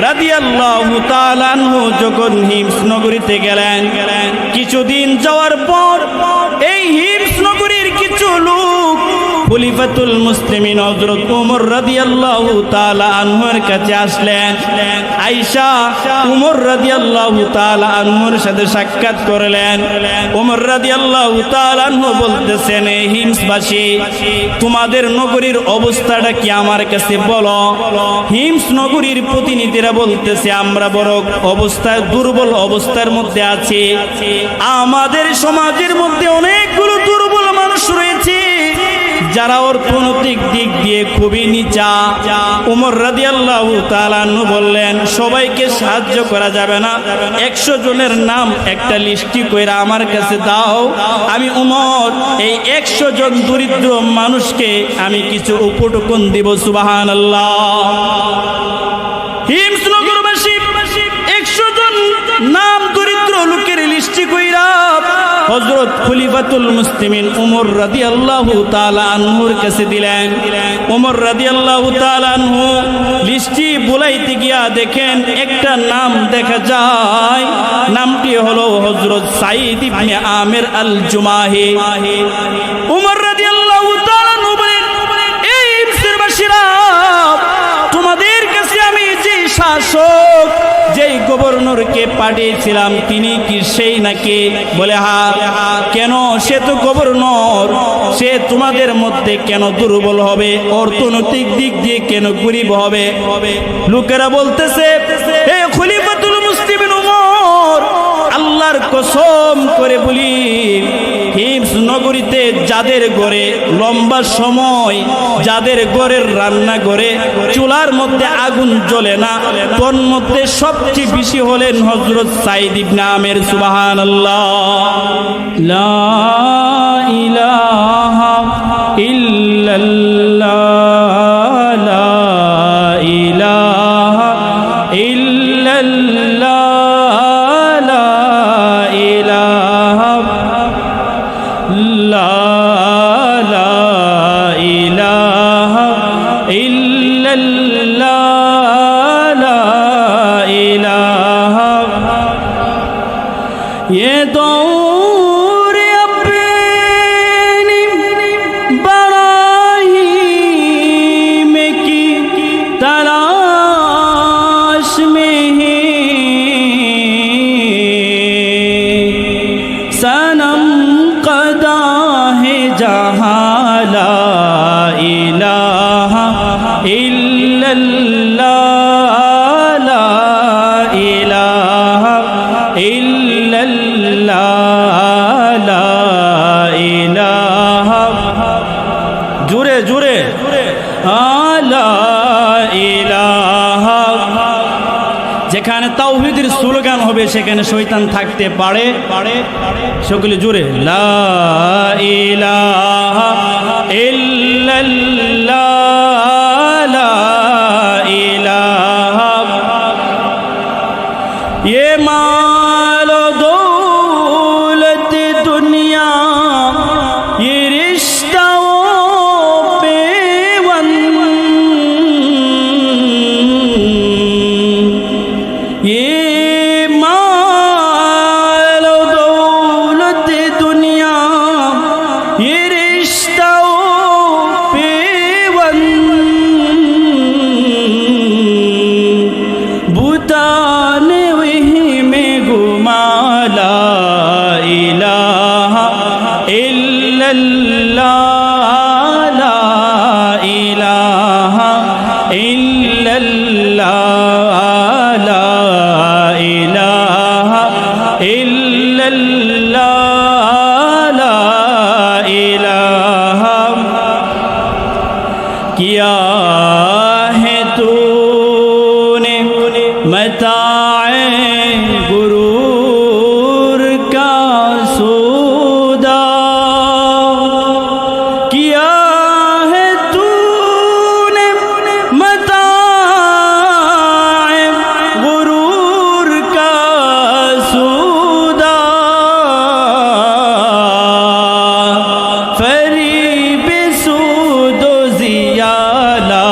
রাদিয়াল্লাহু তাআলা আনহু যখন হিমস নগরীতে গেলেন, কিছুদিন যাওয়ার পর এই হিমস নগরীর কিছু লোক খলিফাতুল মুসলিমিন হযরত ওমর রাদিয়াল্লাহু তাআলা আনহুর কাছে আসলেন। আয়েশা ওমর রাদিয়াল্লাহু তাআলা আনহুর সাথে সাক্ষাৎ করলেন। ওমর রাদিয়াল্লাহু তাআলা আনহু বলতেছেন, হে হিমসবাসী, তোমাদের নগরীর অবস্থাটা কি আমার কাছে বলো। হিমস নগরীর প্রতিনিধিরা বলতেছে, আমরা বড় অবস্থায় দুর্বল অবস্থার মধ্যে আছি। আমাদের সমাজের মধ্যে অনেকগুলো দুর্বল মানুষ রয়েছে যারা অর্থনৈতিক দিক দিয়ে খুবই নিচা। ওমর রাদিয়াল্লাহু তাআলা আনহু বললেন, সবাইকে সাহায্য করা যাবে না, 100 জনের নাম একটা লিস্টি কইরা আমার কাছে দাও। আমি ওমর এই 100 জন দরিদ্র মানুষকে আমি কিছু উপটকন দিব। সুবহানাল্লাহ। হিমস নগরবাসী 100 জন নাম দরিদ্র লোকের লিস্টি কইরা হযরত খলিফাতুল মুসলিমিন ওমর রাদিয়াল্লাহু তাআলা আনহুর কাছে দিলেন। ওমর রাদিয়াল্লাহু তাআলা আনহু লিস্টি বুলাইতে গিয়া দেখেন একটা নাম দেখা যায়, নামটি হলো হযরত সাঈদ ইবনে আমির আল জুমাহি। ওমর রাদিয়াল্লাহু তাআলা আনহু বলেন, এই হিমসবাসীরা, তোমাদের কাছে আমি যে শাসক, যেই গভর্নরকে পাঠিয়েছিলাম তিনি কি সেই নাকি? বলে হ্যাঁ। কেন? সে তো গভর্নর, সে তোমাদের মধ্যে কেন দুর্বল হবে, অর্থনৈতিক দিক দিয়ে কেন গরিব হবে? লোকেরা বলতেছে, হে খলিফাতুল মুসলিমিন ওমর, আল্লাহর কসম করে বলি, হিমস নগরীতে যাদের ঘরে লম্বা সময়, যাদের ঘরের রান্না ঘরে চুলার মধ্যে আগুন জ্বলে না, তোর মধ্যে সবচেয়ে বেশি হলেন হযরত সাঈদ ইবনে আমির। সুবহানাল্লাহ। লা ইলাহা ইল্লাল্লাহ, লা ইলাহা ইল্লাল্লাহ, লা ইলাহা লা ইলাহা ইল্লাল্লাহ, লা ইলাহা। ये दौर अपनी बड़ाई में की तलाश में है, सनम कदा है जहाँ ला इलाहा इल्लल्लाह, ला इलाहा इल्लल्लाह, ला इलाहा। জোরে জোরে লা ইলাহা। যেখানে তাওহীদের স্লোগান হবে সেখানে শয়তান থাকতে পারে। সকলে জোরে লা ইলাহা ইল্লাল্লাহ, লা ইলাহা। ये माल दौलत दुनिया, ये रिश्तों पे ये माल दौलत दुनिया, ये रिश्तों पे बुताने वही में गुमा, ला इलाहा इल्लल्लाह, ला इलाहा इल्लल्लाह, ला इलाहा इल्लल्लाह, ला इलाहा। किया है तूने मताए गुरूर का सौदा, किया है तूने मताए गुरूर का सौदा, फरीब सूद ज़िया, ला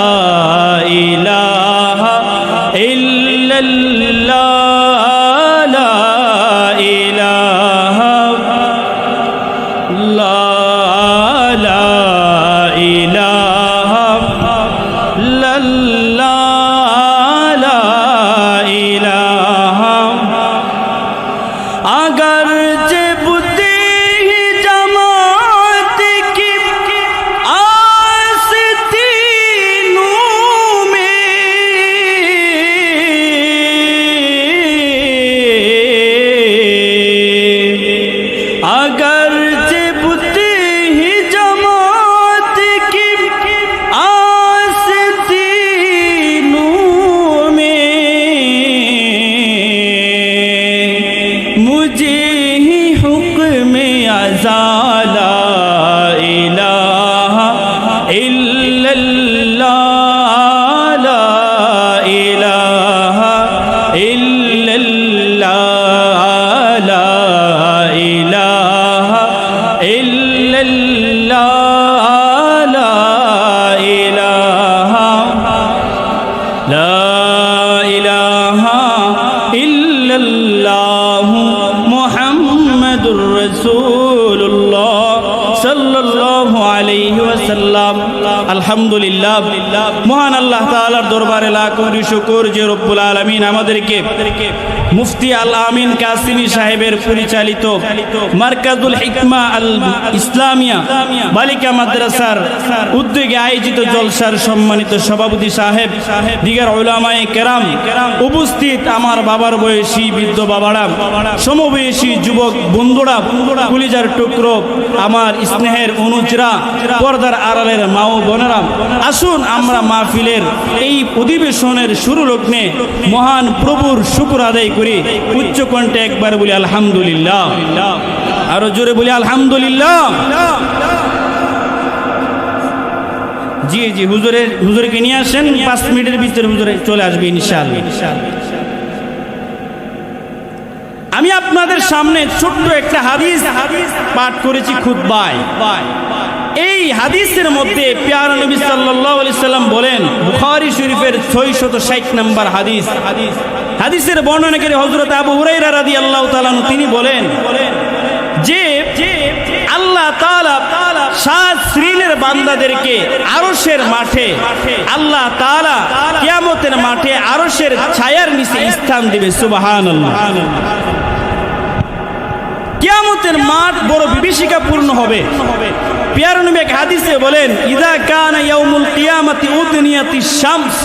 ইল্লাল্লাহ লা ইলাহা ইল্লাল্লাহ লা ইলাহা ইল্লাল্লাহ লা ইলাহা লা ইলাহা ইল্লাল্লাহ মুহাম্মাদুর রাসূলুল্লাহ সাল্লাল্লাহু আলাইহি ওয়াসাল্লাম। আলহামদুলিল্লাহ, মহান আল্লাহ তাআলার দরবারে লাখ কোটি শুকর যে রব্বুল আলামিন আমাদেরকে মুফতি আল আমিন কাসিমি সাহেবের পরিচালিত মারকাজুল হিকমা আল ইসলামিয়া বালিকা মাদ্রাসার উদ্যোগে আয়োজিত জলসার সম্মানিত সভাপতি সাহেব, দিগার উলামায়ে কেরাম, উপস্থিত আমার বাবার বয়সী বৃদ্ধ বাবারা, সমবয়সী যুবক বন্ধুরা, কলিজার টুকরো আমার স্নেহের অনুজরা, পর্দার আড়ালের মা ও বোনেরা, আসুন আমরা মাহফিলের এই অধিবেশনের শুরু লগ্নে মহান প্রভুর শুকর আদায় করি। উচ্চ কণ্ঠে একবার বলি আলহামদুলিল্লাহ, আরো জোরে বলি আলহামদুলিল্লাহ। জি জি, হুজুরকে নিয়ে আসেন, 5 মিনিটের ভিতরে হুজুরে চলে আসবে ইনশাআল্লাহ। আমি আপনাদের সামনে ছোট্ট একটা হাদিস পাঠ করেছি খুতবায়। এই হাদিসের মধ্যে প্যারা নবী সাল্লাল্লাহু আলাইহি সাল্লাম বলেন, বুখারী শরীফের 660 নম্বর হাদিস, হাদিসের বর্ণনাকারী হযরত আবু হুরায়রা রাদিয়াল্লাহু তাআলা তিনি বলেন যে আল্লাহ তাআলা 7 শ্রেণীর বান্দাদেরকে আরশের মাঠে আল্লাহ তাআলা কিয়ামতের মাঠে আরশের ছায়ার নিচে স্থান দিবে। সুবহানাল্লাহ। কিয়ামতের মাঠ বড় বিভীষিকাপূর্ণ হবে। প্যারা নবী এক হাদিসে বলেন, ইযা কানা ইয়াউমুল কিয়ামাতি উদনিয়াতিশ শামস,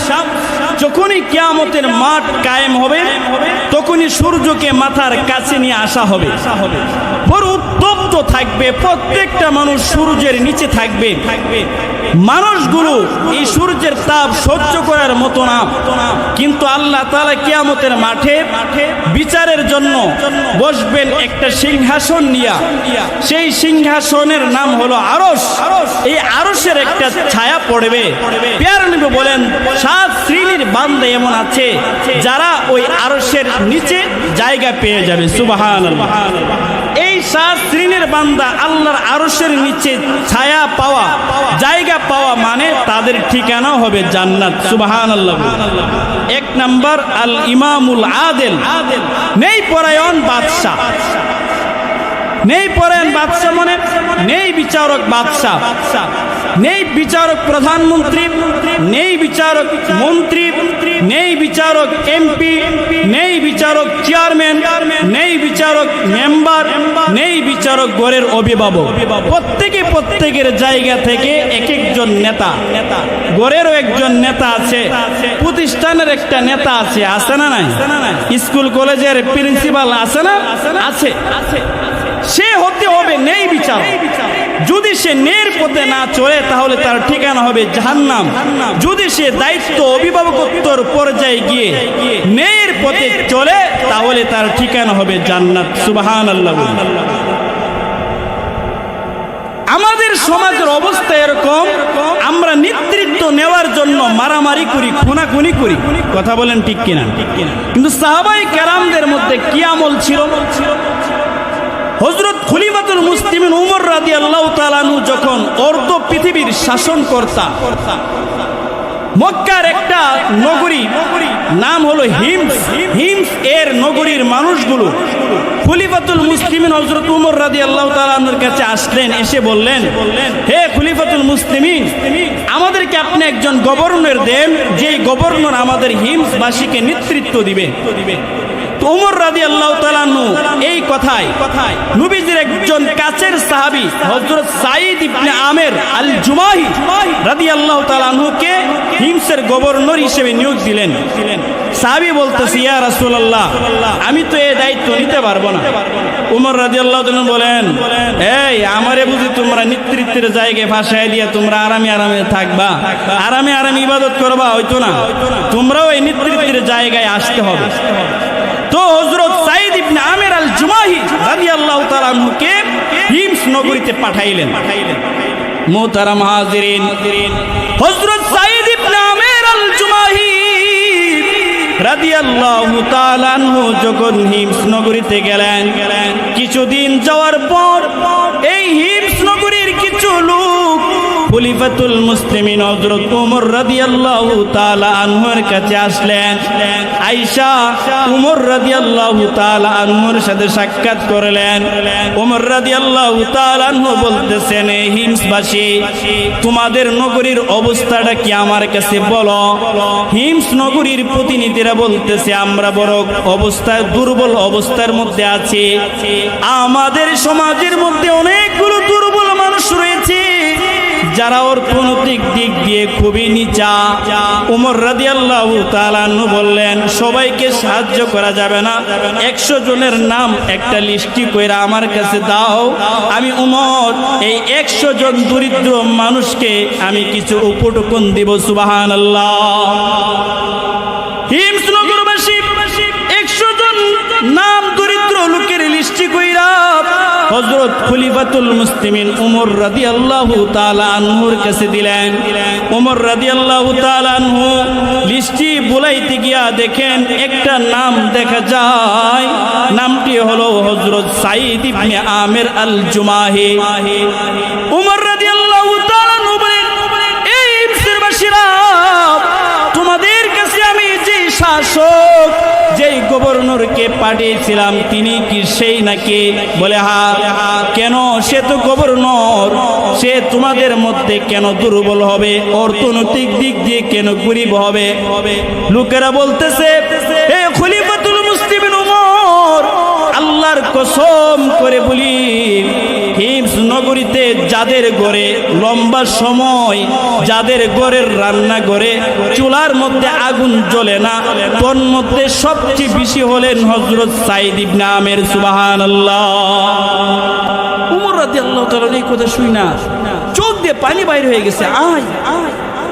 যখনই কিয়ামতের মাঠ কায়েম হবে তখনই সূর্যকে মাথার কাছে নিয়ে আসা হবে। বড় উত্তপ্ত থাকবে, প্রত্যেকটা মানুষ সূর্যের নিচে থাকবে। মানুষগুলো এই সূর্যের তাপ সহ্য করার মতো না, কিন্তু আল্লাহ তাআলা কিয়ামতের মাঠে বিচারের জন্য বসবেন একটা সিংহাসন নিয়ে। সেই সিংহাসনের নাম হলো আরশ। এই আরশের একটা ছায়া পড়বে। প্যারা নবী বলেন 7 শ্রেণীর বান্দা এমন আছে যারা ওই আরশের নিচে জায়গা পেয়ে যাবে। সুবহানাল্লাহ। এই 7 শ্রেণীর বান্দা আল্লাহর আরশের নিচে ছায়া পাওয়া, জায়গা পাওয়া মানে তাদের ঠিকানা হবে জান্নাত। সুবহানাল্লাহ। 1 নাম্বার আল ইমামুল আদিল, নেই পরায়ণ বাদশা। নেই পরায়ণ বাদশা মানে নেই বিচারক বাদশা, নেই বিচারক প্রধানমন্ত্রী, নেই বিচারক মন্ত্রী, নেই বিচারক এমপি, নেই বিচারক চেয়ারম্যান, নেই বিচারক মেম্বার, নেই বিচারক গড়ের অভিভাবক। প্রত্যেকের জায়গা থেকে এক একজন নেতা। গড়েরও একজন নেতা আছে, প্রতিষ্ঠানের একটা নেতা আছে, আছে না নাই? স্কুল কলেজের প্রিন্সিপাল আছে না? আছে। সে হতে হবে নেই বিচার। যদি সে ন্যায়ের পথে না চলে তাহলে তার ঠিকানা হবে জাহান্নাম। যদি সে দায়িত্ব অভিভাবকত্বর পর্যায়ে গিয়ে ন্যায়ের পথে চলে তাহলে তার ঠিকানা হবে জান্নাত। সুবহানাল্লাহ। আমাদের সমাজের অবস্থা এরকম, আমরা নেতৃত্ব নেওয়ার জন্য মারামারি করি, খুনাখুনি করি। কথা বলেন ঠিক কিনা? কিন্তু সাহাবায়ে কেরামদের মধ্যে কি আমল ছিল? হযরত খলিফাতুল মুসলিমিন উমর রাদিয়াল্লাহু তাআলা আনহু যখন অর্ধ পৃথিবীর শাসনকর্তা, মক্কার একটা নগরী নাম হলো হিমস, হিমস এর নগরীর মানুষগুলো খলিফাতুল মুসলিমিন হযরত উমর রাদিয়াল্লাহু তাআলা আনহুর কাছে আসলেন। এসে বললেন, হে খলিফাতুল মুসলিমিন, আমাদেরকে আপনি একজন গভর্নর দেন, যেই গভর্নর আমাদের হিমসবাসীকে নেতৃত্ব দিবে। উমর রাদিয়াল্লাহু তাআলা আনহু এই কথায় নবীজির একজন কাছের সাহাবী হযরত সাঈদ ইবনে আমের আল জুমাহি রাদিয়াল্লাহু তাআলা আনহুকে হিমসের গভর্নর হিসেবে নিয়োগ দিলেন। সাহাবী বলতেছে, ইয়া রাসূলুল্লাহ, আমি তো এই দায়িত্ব নিতে পারবো না। উমর রাদিয়াল্লাহু তাআলা বলেন, এই আমারে বুঝি তোমরা নেতৃত্বের জায়গায় ফাঁসায় দিয়ে তোমরা আরামে আরামে থাকবা, আরামে আরামে ইবাদত করবা? হয়তো না, তোমরাও এই নেতৃত্বের জায়গায় আসতে হবে। তো হযরত সাঈদ ইবনে আমের আল জুমাহি রাদিয়াল্লাহু তাআলা আনহুকে হিমস নগরীতে পাঠাইলেন। মুহতারাম হাজিরিন, হযরত সাঈদ ইবনে আমের আল জুমাহি রাদিয়াল্লাহু তাআলা আনহু যখন হিমস নগরীতে গেলেন, কিছুদিন যাওয়ার পর এই হিমস নগরীর কিছু লোক খলিফাতুল মুসলিমিন হযরত ওমর রাদিয়াল্লাহু তাআলা আনহুর কাছে আসলেন। আয়েশা ওমর রাদিয়াল্লাহু তাআলা আনহুর সাথে সাক্ষাৎ করলেন। ওমর রাদিয়াল্লাহু তাআলা আনহু বলতেছেন, হে হিমসবাসী, তোমাদের নগরীর অবস্থাটা কি আমার কাছে বলো। হিমস নগরীর প্রতিনিধিরা বলতেছে, আমরা বড় অবস্থায় দুর্বল অবস্থার মধ্যে আছি। আমাদের সমাজের মধ্যে অনেকগুলো দুর্বল মানুষ রয়েছে যারা অর্থনৈতিক দিক দিয়ে খুবই নিচা। ওমর রাদিয়াল্লাহু তাআলা আনহু বললেন, সবাইকে সাহায্য করা যাবে না, 100 জনের নাম একটা লিস্টি কইরা আমার কাছে দাও। আমি ওমর এই 100 জন দরিদ্র মানুষকে আমি কিছু উপটকন দিব। সুবহানাল্লাহ। হিমস নগরবাসী 100 জন নাম দরিদ্র লোকের লিস্টি কইরা হযরত খলিফাতুল মুসলিমিন ওমর রাদিয়াল্লাহু তাআলা আনহুর কাছে দিলেন। ওমর রাদিয়াল্লাহু তাআলা আনহু লিস্টি বুলাইতে গিয়া দেখেন একটা নাম দেখা যায়, নামটি হলো হযরত সাঈদ ইবনে আমের আল জুমাহি। ওমর রাদিয়াল্লাহু তাআলা আনহু বলেন, এই হিমসের বাসীরা, তোমাদের কাছে আমি যে শাসক, যেই গভর্নরকে পাঠিয়েছিলাম তিনি কি সেই নাকি? বলে হ্যাঁ। কেন? সে তো গভর্নর, সে তোমাদের মধ্যে কেন দুর্বল হবে, অর্থনৈতিক দিক দিয়ে কেন গরিব হবে? লোকেরা বলতেছে, হে খলিফাতুল মুসলিমিন ওমর, আল্লাহর কসম করে বলি, হিমস নগরীতে যাদের ঘরে লম্বা সময়, যাদের ঘরের রান্না ঘরে চুলার মধ্যে আগুন জ্বলে না, তোর মধ্যে সবচেয়ে বেশি হলেন হযরত সাঈদ ইবনে আমের। সুবহানাল্লাহ। ওমর রাদিয়াল্লাহু তাআলা এই কথা শুই না চোখ দিয়ে পানি বাইর হয়ে গেছে।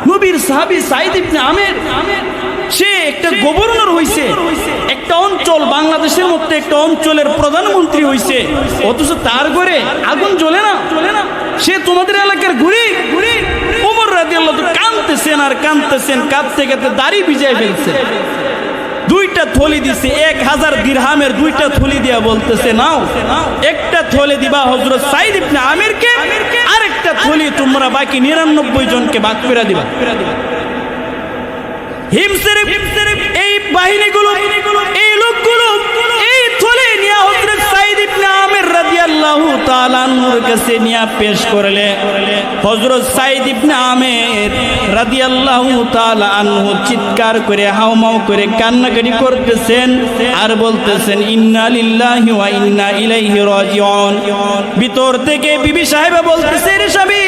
নবীর সাহাবী সাঈদ ইবনে আমের, সে একটা গভর্নর হইছে, একটা অঞ্চল, বাংলাদেশের মধ্যে একটা অঞ্চলের প্রধানমন্ত্রী হইছে, অথচ তার ঘরে আগুন জ্বলে না। সে তোমাদের এলাকার ঘুরি। ওমর রাদিয়াল্লাহু তাআলা কাঁদতেছেন আর কাঁদতেছেন, কাঁদতে কাঁদতে দাড়ি ভিজায় ফেলছে। 2টা থলি দিছে, 1000 দিরহামের 2টা থলি দিয়া বলতেছে, নাও, একটা থলি দিবা হযরত সাঈদ ইবনে আমিরকে, আরেকটা থলি তোমরা বাকি 99 জনকে ভাগ করে দিবা। হিমসের এই বাহিনীগুলো, এই লোকগুলো এই থলে নিয়ে হযরত সাঈদ ইবনে আমির রাদিয়াল্লাহু তাআলা আনহুর কাছে নিয়ে পেশ করলে। হযরত সাঈদ ইবনে আমির রাদিয়াল্লাহু তাআলা আনহু চিৎকার করে হাউমাউ করে কান্নাকাটি করতেছেন আর বলতেছেন, ইন্না লিল্লাহি ওয়া ইন্না ইলাইহি রাজিউন। ভিতর থেকে বিবি সাহেবা বলতেছে, রে স্বামী,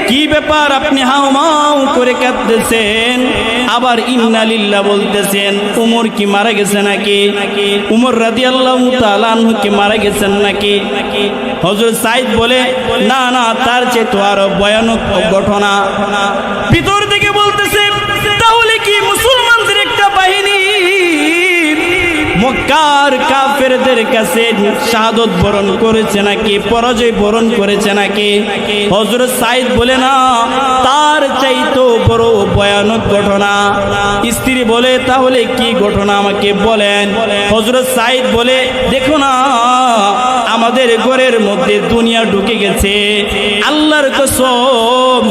কি ব্যাপার আপনি হাউমাউ করে কাঁদতেছেন, আবার ইন্না লিল্লাহ বলতেছেন? উমর কি মারা গেছে নাকি? উমর রাদিয়াল্লাহু তাআলা আনহু কি মারা গেছেন নাকি? হযরত সাঈদ বলে, না না, তার চেয়ে তো আরো ভয়ানক ঘটনা। ভিতর থেকে বলতেছে, তাহলে কি মুসলমানদের একটা বাহিনী মক্কার কাফেরদের কাছে শাহাদত বরণ করেছে নাকি, পরাজয় বরণ করেছে নাকি? হযরত সাঈদ বলে, না, তার চাইতো বড় ভয়ানক ঘটনা। স্ত্রী বলে, তাহলে কি ঘটনা আমাকে বলেন। হযরত সাঈদ বলে, দেখো না, আমাদের ঘরের মধ্যে দুনিয়া ঢুকে গেছে। আল্লাহর কসম,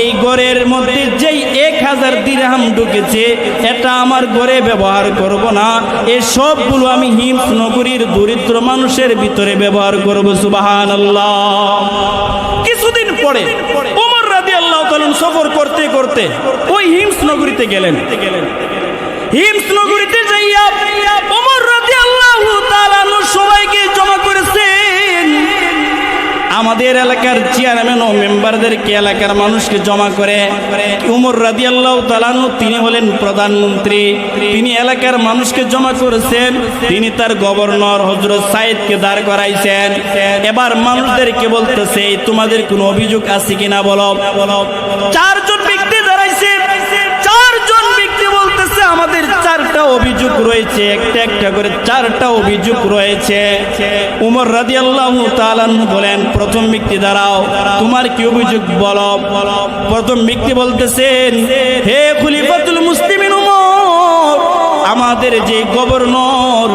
এই ঘরের মধ্যে যেই 1000 দিরহাম ঢুকেছে, এটা আমার ঘরে ব্যবহার করব না, এই সবগুলো আমি হিমস নগরীর দরিদ্র মানুষের ভিতরে ব্যবহার করব। সুবহানাল্লাহ। কিছুদিন পরে ওমর রাদিয়াল্লাহু তাআলা সফর করতে করতে ওই হিমস নগরীতে গেলেন। হিমস নগরীতে যাইয়া ওমর রাদিয়াল্লাহু তাআলা সবাইকে জমা করেছেন। আমাদের এলাকার চেয়ারম্যান ও মেম্বারদেরকে, এলাকার মানুষকে জমা করে। ওমর রাদিয়াল্লাহু তাআলা তিনি হলেন প্রধানমন্ত্রী, তিনি এলাকার মানুষকে জমা করেছেন। তিনি তার গভর্নর হযরত সাঈদকে দাঁড় করাইছেন। এবার মানুষদেরকে বলতেছে, তোমাদের কোনো অভিযোগ আছে কিনা বলো। 4 জন ব্যক্তি দাঁড়াইছে। 4 জন ব্যক্তি বলতেছে, আমাদের 4টা অভিযোগ রয়েছে, একটা একটা করে 4টা অভিযোগ রয়েছে। উমর রাদিয়াল্লাহু তাআলা বলেন, প্রথম ব্যক্তি দাঁড়াও, তোমার কি অভিযোগ বলো। প্রথম ব্যক্তি বলতেছেন, হে খলিফাতুল মুসলিমিন উমর, আমাদের যে গভর্নর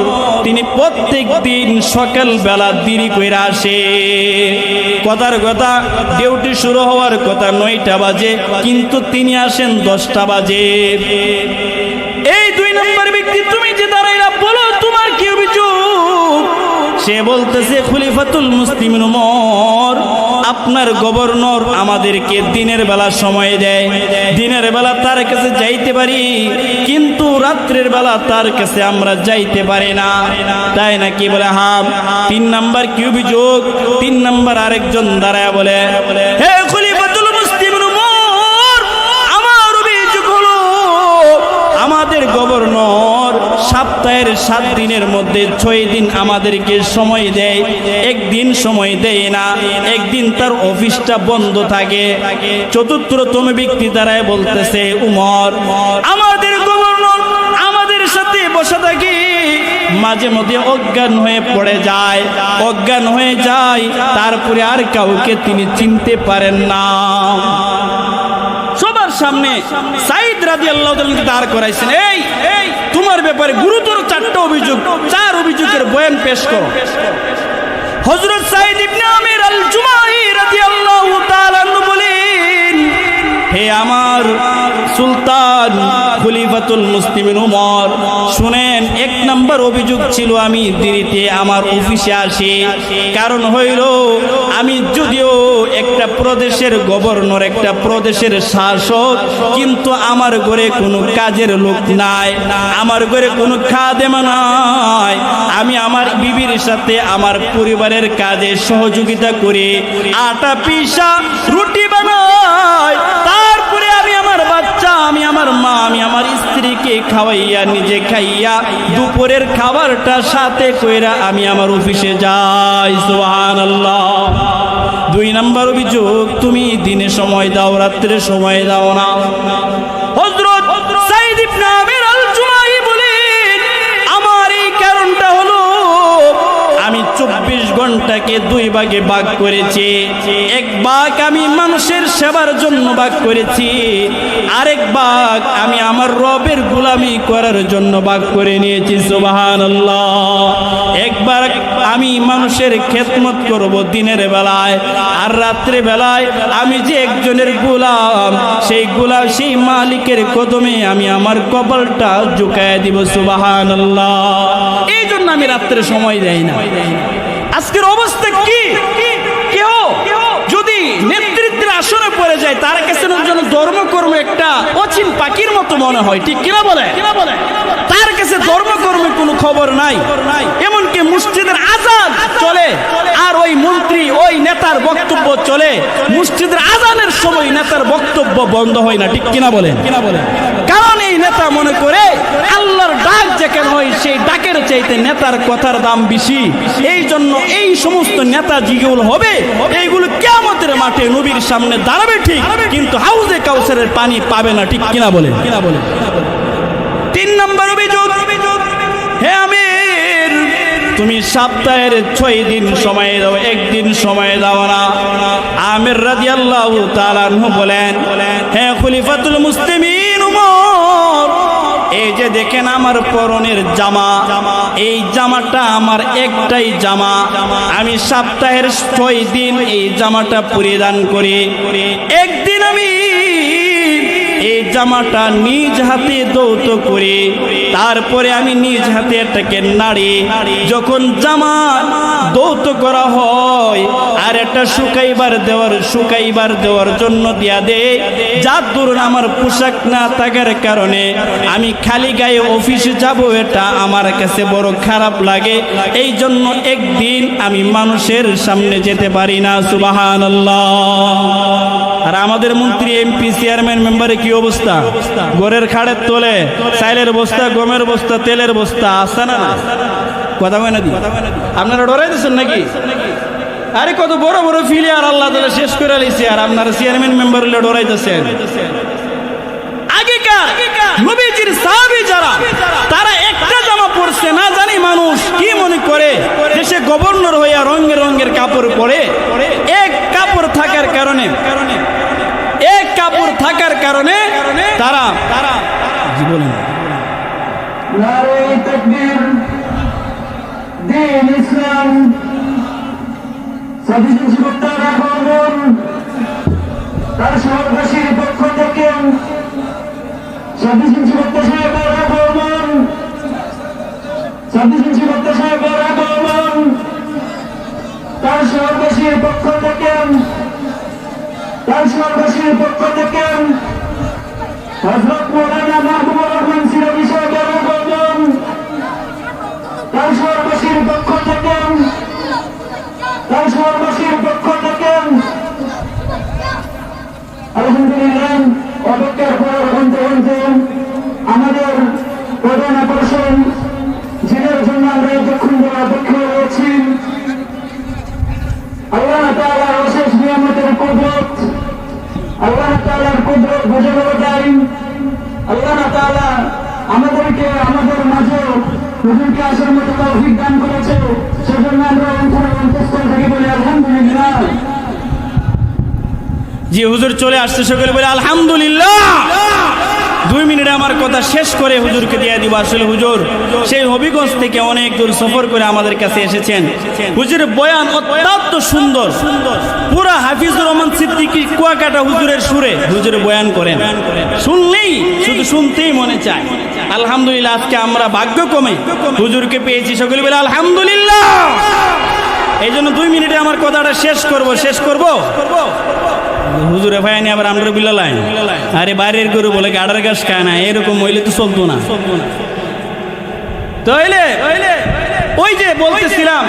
তিনি প্রত্যেক দিন সকাল বেলা দেরি করে আসে। কথার কথা, ডিউটি শুরু হওয়ার কথা 9টা বাজে, কিন্তু তিনি আসেন 10টা বাজে। এই 2 নম্বর ব্যক্তি, তুমি যে দাঁড়াইলা, বলো তোমার কি অভিযোগ। সে বলতেছে, খলিফাতুল মুসলিমিন উমর, আপনার গভর্নর আমাদেরকে দিনের বেলা সময় দেয়, দিনের বেলা তার কাছে যাইতে পারি, কিন্তু রাত্রের বেলা তার কাছে আমরা যাইতে পারি না, তাই নাকি? বলে হ্যাঁ। 3 নাম্বার কি অভিযোগ? 3 নাম্বার আরেকজন দাঁড়ায় বলে, হে খলিফাতুল মুসলিমিন উমর, আমার অভিযোগ হলো আমাদের গভর্নর সপ্তাহের 7 দিনের মধ্যে 6 দিন আমাদেরকে সময় দেয়, একদিন সময় দেয় না, একদিন তার অফিসটা বন্ধ থাকে। চতুর্থতম ব্যক্তি দ্বারায় বলতেছে, উমর, আমাদের গভর্নর আমাদের সাথে বসে থাকে, মাঝে মধ্যে অজ্ঞান হয়ে পড়ে যায়, অজ্ঞান হয়ে যায়, তারপরে আর কাউকে তিনি চিনতে পারেন না। সবার সামনে সাইদ রাদিয়াল্লাহু তাআলাকে দাঁড় করাইছেন, এই তোমার ব্যাপারে গুরুতর 4টা অভিযোগ, 4 অভিযোগের বয়ান পেশ করো। হযরত সাইদ ইবনে আমির আল জুমাহি রাদিয়াল্লাহু তাআলা বলেন, হে আমার সুলতান খলিফাতুল মুসলিমিন উমর, শুনেন, 1 নম্বর অভিযোগ ছিল আমি দেরিতে আমার অফিসে আসি। কারণ হইল, আমি যদিও একটা প্রদেশের গভর্নর, একটা প্রদেশের শাসক, কিন্তু আমার ঘরে কোনো কাজের লোক নাই, আমার ঘরে কোনো খাদেমা নাই। আমি আমার বিবির সাথে আমার পরিবারের কাজে সহযোগিতা করি, আটা পিসা রুটি বানাই, তারপরে আমি আমার বাচ্চা, আমি আমার মা, আমি আমার স্ত্রীকে খাওয়াইয়া নিজে খাইয়া দুপুরের খাবারটা সাথে কইরা আমি আমার অফিসে যাই। সুবহানাল্লাহ। 2 নম্বর অভিযোগ, তুমি দিনে সময় দাও, রাত্রে সময় দাও না। হযরত সাইদ ইবনে আমির আল জুমাহি বলেন, আমার এই কারণটা হলো আমি 24 ঘন্টাকে 2 ভাগে ভাগ করেছি। 1 ভাগ আমি মানুষের সেবার জন্য ভাগ করেছি, আরেক ভাগ আমি আমার রবের গোলামি করার জন্য ভাগ করে নিয়েছি। সুবহানাল্লাহ। 1 ভাগ আমি মানুষের খেদমত করব দিনের বেলায়, আর রাত্রে বেলায় আমি যে একজনের গোলাম, সেই গোলাম, সেই মালিকের কদমে আমি আমার কপালটা ঝুঁকায় দিব। সুবহানাল্লাহ। এই জন্য আমি রাত্রে সময় দেই না। আজকের অবস্থা কি? কেউ যদি নেতৃত্বের আসনে পড়ে যায়, তার কাছে জন্য ধর্মকর্ম একটা অচিন পাখির মতো মনে হয়, ঠিক কিনা বলে? তার কাছে ধর্মকর্মের কোনো খবর নাই। এমনকি মসজিদের আজান চলে, আর ওই মন্ত্রী, ওই নেতার বক্তব্য চলে, মসজিদের আজানের সময় নেতার বক্তব্য বন্ধ হয় না, ঠিক কিনা বলেন? কারণ এই নেতা মনে করে আল্লাহর ডাক যেখানে হয়, সেই ডাকের চাইতে নেতার কথার দাম বেশি। এই জন্য এই সমস্ত নেতা যেগুলো হবে, এইগুলো কিয়ামতের মাঠে নবীর সামনে দাঁড়াবে ঠিক, কিন্তু হাউজে কাউসারের পানি পাবে না, ঠিক কিনা বলেন? 3 নম্বর অভিযোগ, হে আমির, তুমি সপ্তাহের 6 দিন সময় দাও, 1 দিন সময় দাও না। আমির রাদিয়াল্লাহু তাআলা আনহু বলেন, হে খলিফাতুল মুসলিমিন উমর, এই যে দেখেন আমার পরনের জামা, এই জামাটা আমার একটাই জামা, আমি সপ্তাহের 6 দিন এই জামাটা পরিধান করি। একদিন আমি এই জামাটা নিজ হাতে ধৌত করি, তারপরে আমি নিজ হাতে এটাকে নাড়ি। যখন জামা ধৌত করা হয়, আর একটা শুকাইবার দেওয়ার জন্য দিয়া দেয়, যার দরুন আমার পোশাক না থাকার কারণে আমি খালি গায়ে অফিসে যাব, এটা আমার কাছে বড় খারাপ লাগে। এই জন্য একদিন আমি মানুষের সামনে যেতে পারি না। সুবহানাল্লাহ। আর আমাদের মন্ত্রী, এমপি, চেয়ারম্যান, মেম্বারে কি অবস্থা? ঘরের খাড়ের তোলে চাইলের বস্তা, গমের বস্তা, তেলের বস্তা আছে না? কথা হয় না? আপনারা ডরাই দিচ্ছেন নাকি? আরে কত বড় বড় ফিলিয়ার আল্লাহ তাআলা শেষ করে লিছে, আর আপনারা চেয়ারম্যান মেম্বার হলে ডরাইতেছেন। আগেকার নবীজির সাহাবী যারা, তারা আছে না জানি মানুষ কি মনে করে দেশে গভর্নর হইয়া রঙের রঙের কাপড় পরে এক কাপড় থাকার কারণে তারা জি বলেন নারে তাকবীর দ্বীন ইসলাম সাবিজুল সুবতার আগমন তার সহবাসীর পক্ষ থেকে সাবিজুল সুবতার সাহেবের আগমন সাবিজুল সুবতার সাহেবের আগমন তার সহবাসীর পক্ষ থেকে হযরত মাওলানা মাহবুবুর রহমান সিরাজি সাহেবের আগমন তার সহবাসীর পক্ষ থেকে আলহামদুলিল্লাহ অপেক্ষার পর ঘন্টা আমাদের প্রধান আকর্ষণ যিনার জন্য আমরা এতক্ষণ ধরে অপেক্ষা রয়েছি আল্লাহ তাআলার অশেষ নিয়ামতের কুদরত আল্লাহ তাআলার কুদরত বোঝানো যায় আল্লাহ তাআলা আমাদেরকে আমাদের মাঝে হুজুরকে আসার মতো তৌফিক দান করেছে সেজন্য আমরা অন্তঃস্থল থেকে বলি আলহামদুলিল্লাহ জি হুজুর চলে আসছে সকলে বলে আলহামদুলিল্লাহ 2 মিনিটে আমার কথা শেষ করে হুজুরকে দিয়ে দিব আসলে হুজুর সেই হবিগঞ্জ থেকে অনেক দূর সফর করে আমাদের কাছে এসেছেন হুজুরের বয়ান অত্যন্ত সুন্দর পুরা হাফিজুর রহমান সিদ্দিকী কুয়াকাটা হুজুরের সুরে হুজুর বয়ান করেন শুনলেই শুধু শুনতেই মনে চায় আলহামদুলিল্লাহ আজকে আমরা ভাগ্যক্রমে হুজুরকে পেয়েছি সকলে বলে আলহামদুলিল্লাহ এই জন্য 2 মিনিটে আমার কথাটা শেষ করব হুজুরে ভাইনি আবার আমরা বিলালাই আরে বাইরের গরু বলে গাড়ার গাছ খায় না এরকম হইলে তো চলতো না তাইলে ওই যে বলতেছিলাম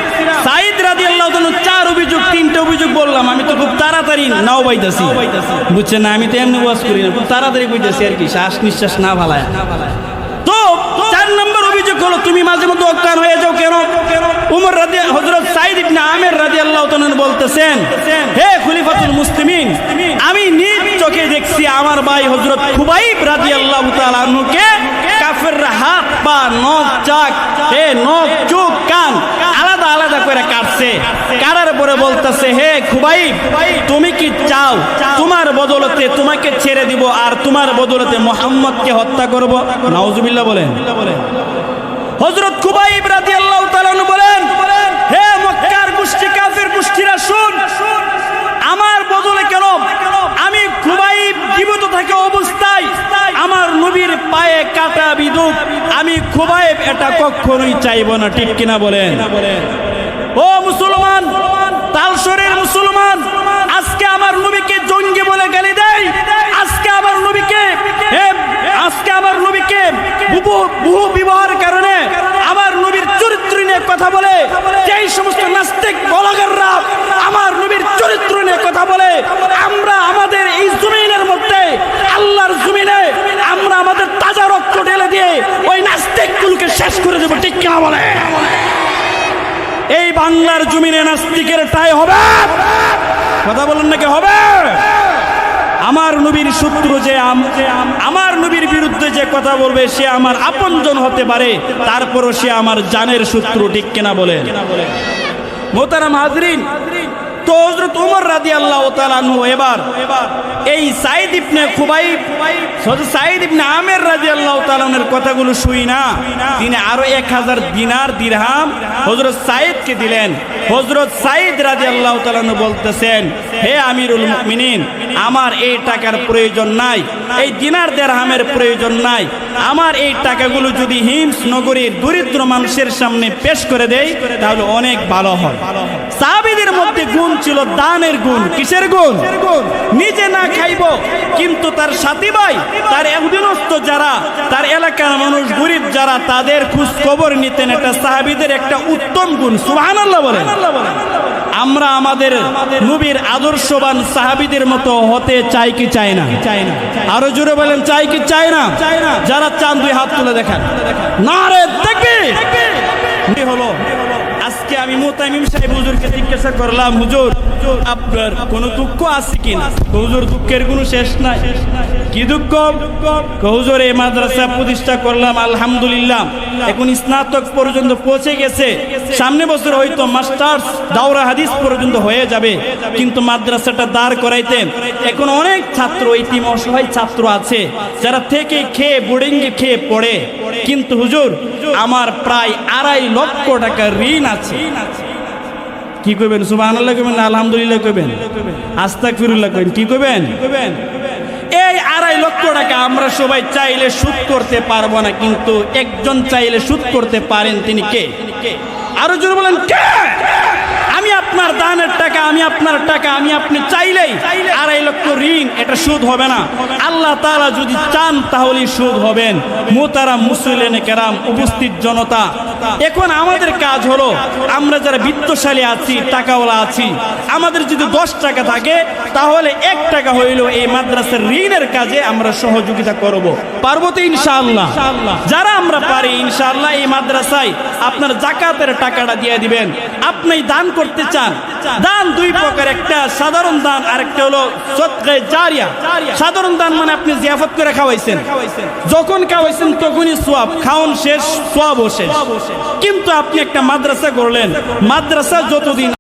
সাইদ রাদিয়াল্লাহু তাআলা 4 অভিযোগ 3টা অভিযোগ বললাম আমি তো খুব তাড়াতাড়ি নাও বাইতাছি বুঝছেন না আমি তো এমনি ওয়াজ করি না খুব তাড়াতাড়ি কইতাছি আর কি শ্বাস নিঃশ্বাস না ভালায় তো 4 নম্বর অভিযোগ হলো তুমি মাঝে মধ্যে অজ্ঞান হয়ে যাও কেন উমর হযরত সাইদ ইবনে আমির রাদিয়াল্লাহু তাআলা বলতেছেন হে খলিফাতুল মুসলিমিন আমি নিজ চোখে দেখছি আমার ভাই হযরত খুবাইব রাদিয়াল্লাহু তাআলা আনহুকে কাফেররা হাত পা নখ চাক নখ চোখ কান আলাদা আলাদা করে কাটছে কাটার পরে বলতেছে হে খুবাইব তুমি কি চাও তোমার বদলতে তোমাকে ছেড়ে দিব আর তোমার বদলতে মুহাম্মদকে হত্যা করব নাউজুবিল্লাহ বলেন হযরত খুবাইব রাদিয়াল্লাহু তাআলা বলেন হে মক্কার গোষ্ঠী কাফের গোষ্ঠীরা শুন আমার বদলে কেন আমি খুবাইব জীবিত থাকা অবস্থায় আমার নবীর পায়ে কাটা বিদুক আমি খুবাইব এটা কখনোই চাইব না ঠিক কিনা বলেন ও মুসলমান তালশরের মুসলমান আজকে আমার নবীকে জঙ্গি বলে গালি দেয় আজকে আমার নবীকে বহু বিবাহের কারণে আমার নবীর চরিত্র নিয়ে কথা বলে যেই সমস্ত নাস্তিক ব্লগাররা আমার নবীর চরিত্র নিয়ে কথা বলে আমরা আমাদের এই জমিনের মধ্যে আল্লাহর জমিনে আমরা আমাদের তাজা রক্ত ঢেলে দিয়ে ওই নাস্তিকগুলোকে শেষ করে দেব ঠিক কিনা বলে এই বাংলার জমিনে নাস্তিকের ঠাঁই হবে কথা বলেন নাকি হবে আমার নবীর শত্রু যে আমার নবীর বিরুদ্ধে যে কথা বলবে সে আমার আপনজন হতে পারে তারপরও সে আমার জানের শত্রু ঠিক কিনা বলে মোহতারাম হাজরিন তো হযরত ওমর রাদিয়াল্লাহু তাআলা আনহু এবার এই সাইদ ইবনে খুবাইব সাইদ ইবনে আমির রাদিয়াল্লাহু তাআলা এর কথাগুলো শুই না তিনি আরো 1000 দিনার দিরহাম হযরত সাইদকে দিলেন হযরত সাইদ রাদিয়াল্লাহু তাআলা বলতেছেন হে আমিরুল মুমিনিন আমার এই টাকার প্রয়োজন নাই এই দিনার দিরহামের প্রয়োজন নাই আমার এই টাকাগুলো যদি হিমস নগরীর দরিদ্র মানুষের সামনে পেশ করে দেই তাহলে অনেক ভালো হয় সাহাবীদের মধ্যে গুণ ছিল দানের গুণ কিসের গুণ নিজে না খাইবো কিন্তু তার সাথী ভাই তার অধীনস্থ যারা তার এলাকার মানুষ গরিব যারা তাদের খোঁজ খবর নিতেন এটা সাহাবীদের একটা উত্তম গুণ সুবহানাল্লাহ বলেন আমরা আমাদের নবীর আদর্শবান সাহাবীদের মতো হতে চাই কি চাই না আরো জোরে বলেন চাই কি চাই না যারা চান 2 হাত তুলে দেখান নারে তাকবীর হলো আজকে আমি আমি মুতামিম সাহেব হুজুরকে জিজ্ঞাসা করলাম, হুজুর আপনার কোনো দুঃখ আছে কিনা? হুজুর দুঃখের কোনো শেষ নাই। কি দুঃখ? হুজুর এই মাদ্রাসা প্রতিষ্ঠা করলাম, আলহামদুলিল্লাহ এখন স্নাতক পর্যন্ত পৌঁছে গেছে, সামনে বছর হয়তো মাস্টার্স দাওরা হাদিস পর্যন্ত হয়ে যাবে, কিন্তু মাদ্রাসাটা দাঁড় করাইতে এখন অনেক ছাত্র, এতিম অসহায় ছাত্র আছে যারা থেকে খেয়ে বোর্ডিংয়ে খেয়ে পড়ে, কিন্তু হুজুর আমার প্রায় 2.5 লক্ষ টাকা ঋণ আছে। কি কইবেন? সুবহানাল্লাহ কইবেন না আলহামদুলিল্লাহ কইবেন? আস্তাগফিরুল্লাহ কইবেন? কি কইবেন? এই 2.5 লক্ষ টাকা আমরা সবাই চাইলে শোধ করতে পারবো না, কিন্তু একজন চাইলে শোধ করতে পারেন, তিনি কে? আরো জোরে বলেন কে? আমি আপনার দানের টাকা, আমি আপনার টাকা, আমি আপনি চাইলেই 2.5 লক্ষ ঋণ এটা শোধ হবে না। আল্লাহ তাআলা যদি চান তাহলেই শোধ হবেন। মুহতারাম মুসলিম কেরাম, উপস্থিত জনতা, এখন আমাদের কাজ হলো, আমরা যারা বিত্তশালী আছি, টাকাওয়ালা আছি, আমাদের যদি 10 টাকা থাকে তাহলে 1 টাকা হইলেও এই মাদ্রাসার ঋণের কাজে আমরা সহযোগিতা করব। পারবো তো ইনশাআল্লাহ? যারা আমরা পারি ইনশাআল্লাহ এই মাদ্রাসায় আপনার যাকাতের টাকাটা দিয়ে দিবেন। আপনি দান করতে চান, দান 2 প্রকার, একটা সাধারণ দান আর একটা হলো সদকায়ে জারিয়া। সাধারণ দান মানে আপনি জিয়াফত করে খাওয়াইছেন, যখন খাওয়াইছেন তখনই সওয়াব, খাওন শেষ সওয়াবও শেষ। কিন্তু আপনি একটা মাদ্রাসা করলেন, মাদ্রাসা যতদিন